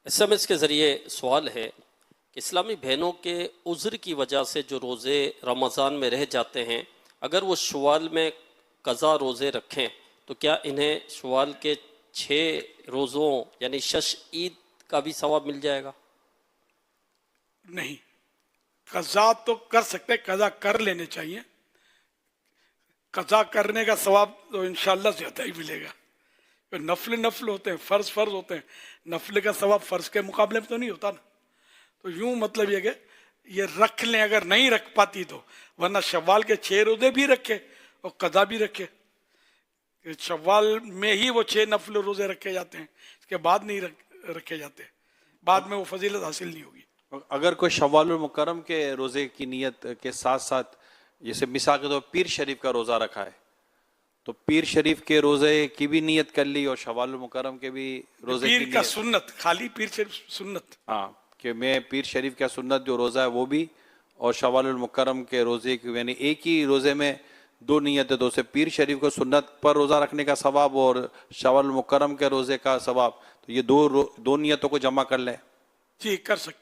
SMS کے ذریعے سوال ہے کہ اسلامی بہنوں کے عذر کی وجہ سے جو روزے رمضان میں رہ جاتے ہیں، اگر وہ شوال میں قضا روزے رکھیں تو کیا انہیں شوال کے 6 روزوں یعنی شش عید کا بھی ثواب مل جائے گا؟ نہیں، قضا تو کر سکتے، قضا کر لینے چاہیے. قضا کرنے کا ثواب تو انشاءاللہ زیادہ ہی ملے گا. نفل ہوتے ہیں، فرض ہوتے ہیں. نفل کا ثواب فرض کے مقابلے میں تو نہیں ہوتا نا. تو یوں مطلب یہ کہ یہ رکھ لیں، اگر نہیں رکھ پاتی تو، ورنہ شوال کے 6 روزے بھی رکھے اور قضا بھی رکھے. شوال میں ہی وہ 6 نفل روزے رکھے جاتے ہیں، اس کے بعد نہیں رکھے جاتے، بعد میں وہ فضیلت حاصل نہیں ہوگی. اگر کوئی شوال المکرم کے روزے کی نیت کے ساتھ ساتھ جیسے مثال کے طور پر پیر شریف کا روزہ رکھا ہے تو پیر شریف کے روزے کی بھی نیت کر لی اور شوال المکرم کے بھی روزے کی پیر کا نیت، سنت، خالی پیر شریف سنت، ہاں کہ میں پیر شریف کا سنت جو روزہ ہے وہ بھی، اور شوال المکرم کے روزے کی، یعنی ایک ہی روزے میں 2 نیتیں، تو اسے پیر شریف کو سنت پر روزہ رکھنے کا ثواب اور شوال المکرم کے روزے کا ثواب، تو یہ دو نیتوں کو جمع کر لیں. جی کر سکتے ہیں.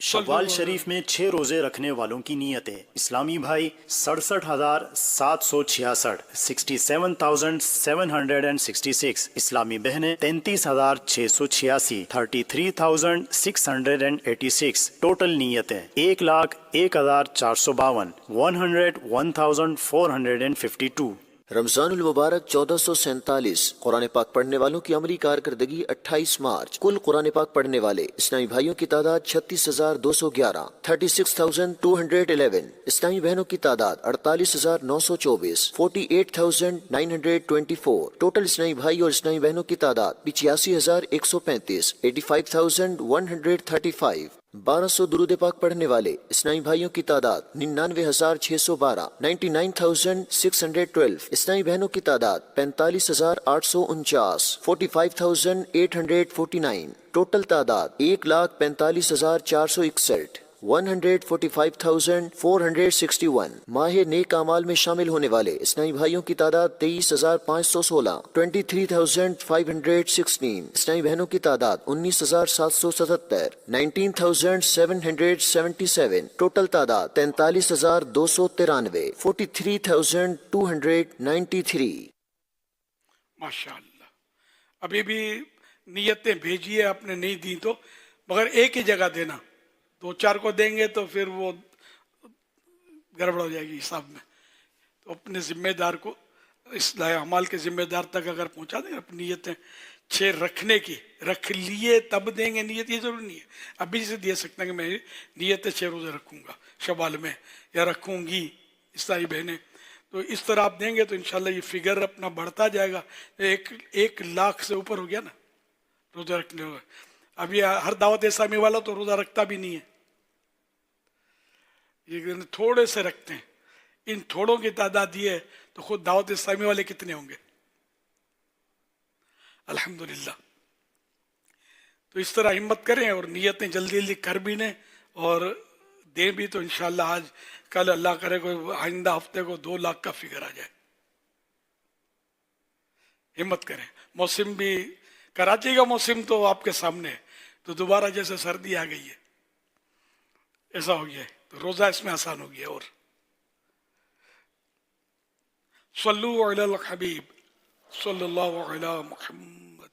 شوال شریف میں 6 روزے رکھنے والوں کی نیتیں: اسلامی بھائی 67,766 67,766، اسلامی بہنیں 33,686 33,686. ٹوٹل نیتیں 1,01,452 101,452. رمضان المبارک 1447. قرآن پاک پڑھنے والوں کی عملی کارکردگی 28 مارچ. کل قرآن پاک پڑھنے والے اسلامی بھائیوں کی تعداد 36,211 36,211. اسلامی بہنوں کی تعداد 48,924 48,924. ٹوٹل اسلامی بھائی اور اسلامی بہنوں کی تعداد 85,135 85,135. 1200 درود پاک پڑھنے والے اسلامی بھائیوں کی تعداد 99,612 99,612. اسلامی بہنوں کی تعداد 45,849 45,849. ٹوٹل تعداد 1,45,461 145,461. ماہ نیک اعمال میں شامل ہونے والے اسلامی بھائیوں کی تعداد 23,516 23,516. اسلامی بہنوں کی تعداد 19,777 19,777. ٹوٹل تعداد 43,293 43,293. ماشاء اللہ. ابھی بھی نیتیں بھیجیے، آپ نے نہیں دی تو، مگر ایک ہی جگہ دینا. 2-4 کو دیں گے تو پھر وہ گڑبڑ ہو جائے گی حساب میں. تو اپنے ذمہ دار کو، اصلاح اعمال کے ذمہ دار تک اگر پہنچا دیں گے اپنی نیتیں 6 رکھنے کی، رکھ لیے تب دیں گے نیت، یہ ضروری نہیں ہے. ابھی سے دے سکتے ہیں کہ میں نیتیں 6 روزے رکھوں گا شوال میں یا رکھوں گی اسلامی بہنیں. تو اس طرح آپ دیں گے تو انشاءاللہ یہ فگر اپنا بڑھتا جائے گا. 1 لاکھ سے اوپر ہو گیا نا روزہ رکھنے ہوئے. اب یہ ہر دعوت اسلامی والا تو روزہ رکھتا بھی نہیں ہے، یہ تھوڑے سے رکھتے ہیں. ان تھوڑوں کی تعداد یہ ہے تو خود دعوت اسلامی والے کتنے ہوں گے؟ الحمدللہ. تو اس طرح ہمت کریں اور نیتیں جلدی جلدی کر بھی لیں اور دیں بھی. تو انشاءاللہ آج کل اللہ کرے کوئی آئندہ ہفتے کو 2 لاکھ کا فگر آ جائے. ہمت کریں. موسم بھی، کراچی کا موسم تو آپ کے سامنے ہے، تو دوبارہ جیسے سردی آ گئی ہے ایسا ہو گیا ہے، تو روزہ اس میں آسان ہو گیا. اور صلو علی الحبیب صلی اللہ علی محمد.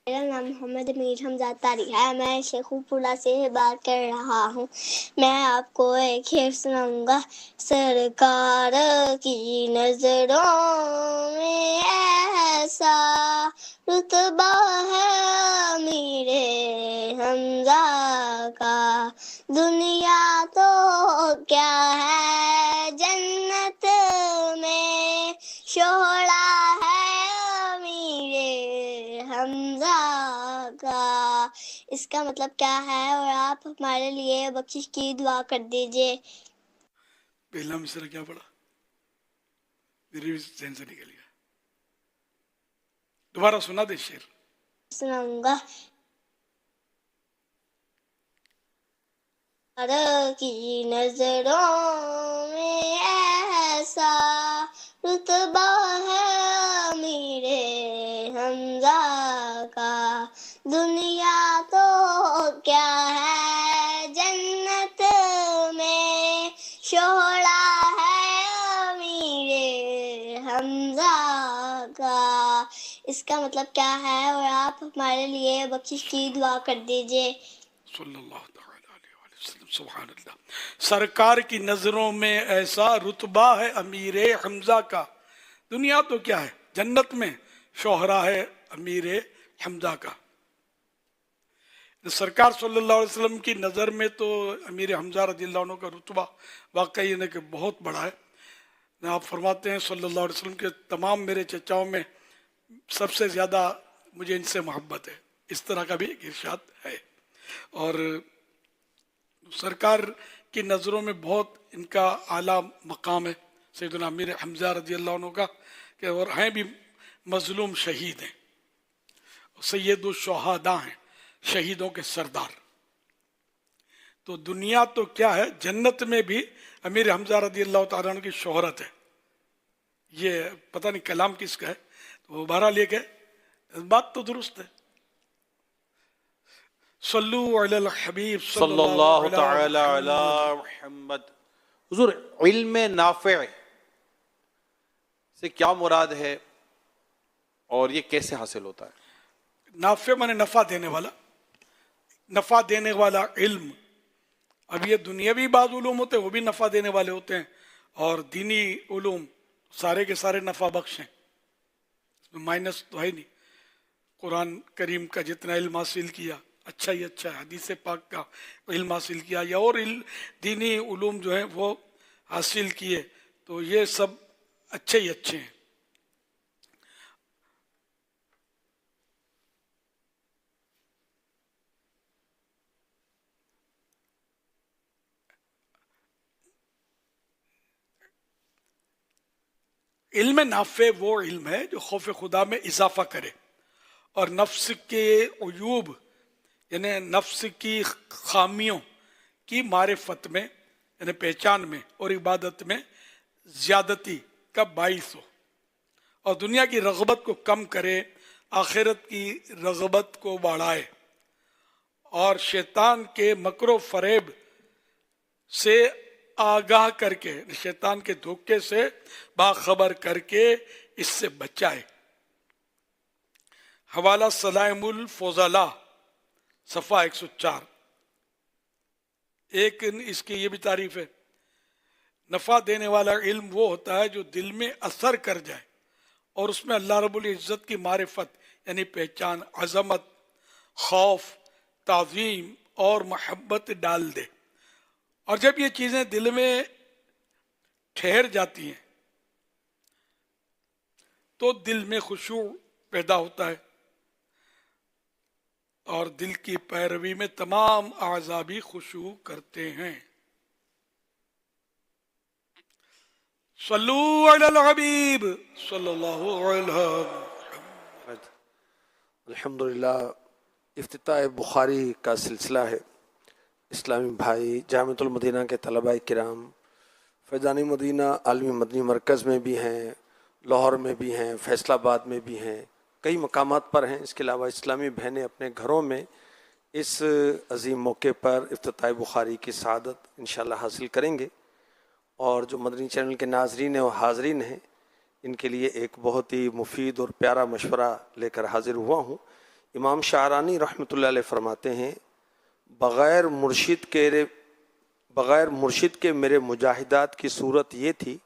میرا نام محمد امیر حمزہ طاری ہے. میں شیخو پورہ سے بات کر رہا ہوں. میں آپ کو ایک شعر سناؤں گا. سرکار کی نظروں میں ایسا رتبہ ہے امیر حمزہ کا، دنیا تو کیا ہے جنت میں شعلہ ہے امیر حمزہ کا. اس کا مطلب کیا ہے؟ اور آپ ہمارے لیے بخشش کی دعا کر دیجئے. پہلا مصرع کیا پڑا؟ میری بھی ذہن سے نکل گیا. دوبارہ سنا دے شعر. سناؤں گا. کی نظروں میں رتبہ ہے امیر حمزہ کا، دنیا تو کیا ہے جنت میں شعلہ ہے امیر حمزہ کا۔ اس کا مطلب کیا ہے، اور آپ ہمارے لیے بخشش کی دعا کر دیجئے۔ صلی اللہ تعالی علیہ وآلہ وسلم۔ سبحان اللہ۔ سرکار کی نظروں میں ایسا رتبہ ہے امیر حمزہ کا، دنیا تو کیا ہے جنت میں شوہرا ہے امیر حمزہ کا۔ سرکار صلی اللہ علیہ وسلم کی نظر میں تو امیر حمزہ رضی اللہ عنہ کا رتبہ واقعی ہے کہ بہت بڑا ہے۔ آپ فرماتے ہیں صلی اللہ علیہ وسلم کے تمام میرے چچاؤں میں سب سے زیادہ مجھے ان سے محبت ہے، اس طرح کا بھی ایک ارشاد ہے۔ اور سرکار کی نظروں میں بہت ان کا اعلیٰ مقام ہے سیدنا امیر حمزہ رضی اللہ عنہ کا، کہ اور ہیں بھی مظلوم شہید ہیں، سید الشہداء ہیں، شہیدوں کے سردار۔ تو دنیا تو کیا ہے، جنت میں بھی امیر حمزہ رضی اللہ تعالیٰ عنہ کی شہرت ہے۔ یہ پتہ نہیں کلام کس کا ہے، تو وہ بہرحال یہ کہ بات تو درست ہے۔ صلو علی الحبیب صلی اللہ تعالی علی محمد۔ حضور، علم نافع سے کیا مراد ہے اور یہ کیسے حاصل ہوتا ہے؟ نافع مانے نفع دینے والا، نفع دینے والا علم۔ اب یہ دنیاوی بعض علوم ہوتے ہیں وہ بھی نفع دینے والے ہوتے ہیں، اور دینی علوم سارے کے سارے نفع بخش ہیں، اس میں مائنس تو ہے نہیں۔ قرآن کریم کا جتنا علم حاصل کیا اچھا ہی اچھا ہے، حدیث پاک کا علم حاصل کیا یا اور دینی علوم جو ہیں وہ حاصل کیے، تو یہ سب اچھے ہی اچھے ہیں۔ علم نافع وہ علم ہے جو خوف خدا میں اضافہ کرے اور نفس کے عیوب یعنی نفس کی خامیوں کی معرفت میں یعنی پہچان میں اور عبادت میں زیادتی کا باعث ہو، اور دنیا کی رغبت کو کم کرے، آخرت کی رغبت کو بڑھائے، اور شیطان کے مکر و فریب سے آگاہ کر کے، شیطان کے دھوکے سے باخبر کر کے اس سے بچائے۔ حوالہ سلائم الفضلاء صفحہ 104۔ ایک اس کی یہ بھی تعریف ہے، نفع دینے والا علم وہ ہوتا ہے جو دل میں اثر کر جائے اور اس میں اللہ رب العزت کی معرفت یعنی پہچان، عظمت، خوف، تعظیم اور محبت ڈال دے، اور جب یہ چیزیں دل میں ٹھہر جاتی ہیں تو دل میں خشوع پیدا ہوتا ہے اور دل کی پیروی میں تمام اعضاء بھی خشوع کرتے ہیں۔ صلو علی الحبیب صلی اللہ علیہ وسلم۔ الحمدللہ، افتتاح بخاری کا سلسلہ ہے۔ اسلامی بھائی جامعۃ المدینہ کے طلباء کرام فیضان مدینہ عالمی مدنی مرکز میں بھی ہیں، لاہور میں بھی ہیں، فیصل آباد میں بھی ہیں، کئی مقامات پر ہیں۔ اس کے علاوہ اسلامی بہنیں اپنے گھروں میں اس عظیم موقع پر افتتاح بخاری کی سعادت انشاءاللہ حاصل کریں گے، اور جو مدنی چینل کے ناظرین و حاضرین ہیں ان کے لیے ایک بہت ہی مفید اور پیارا مشورہ لے کر حاضر ہوا ہوں۔ امام شعرانی رحمۃ اللہ علیہ فرماتے ہیں، بغیر مرشد کے میرے مجاہدات کی صورت یہ تھی،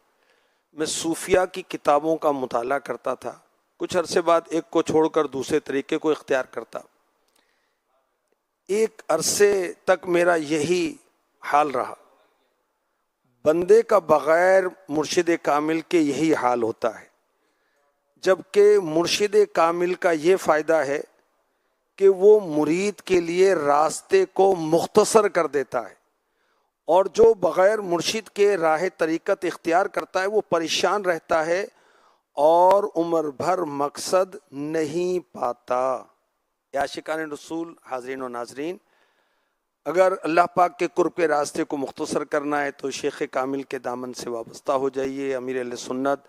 میں صوفیہ کی کتابوں کا مطالعہ کرتا تھا، کچھ عرصے بعد ایک کو چھوڑ کر دوسرے طریقے کو اختیار کرتا، ایک عرصے تک میرا یہی حال رہا۔ بندے کا بغیر مرشد کامل کے یہی حال ہوتا ہے، جبکہ مرشد کامل کا یہ فائدہ ہے کہ وہ مرید کے لیے راستے کو مختصر کر دیتا ہے، اور جو بغیر مرشد کے راہ طریقت اختیار کرتا ہے وہ پریشان رہتا ہے اور عمر بھر مقصد نہیں پاتا۔ عاشقان رسول حاضرین و ناظرین، اگر اللہ پاک کے قرب کے راستے کو مختصر کرنا ہے تو شیخ کامل کے دامن سے وابستہ ہو جائیے، امیر اہل سنت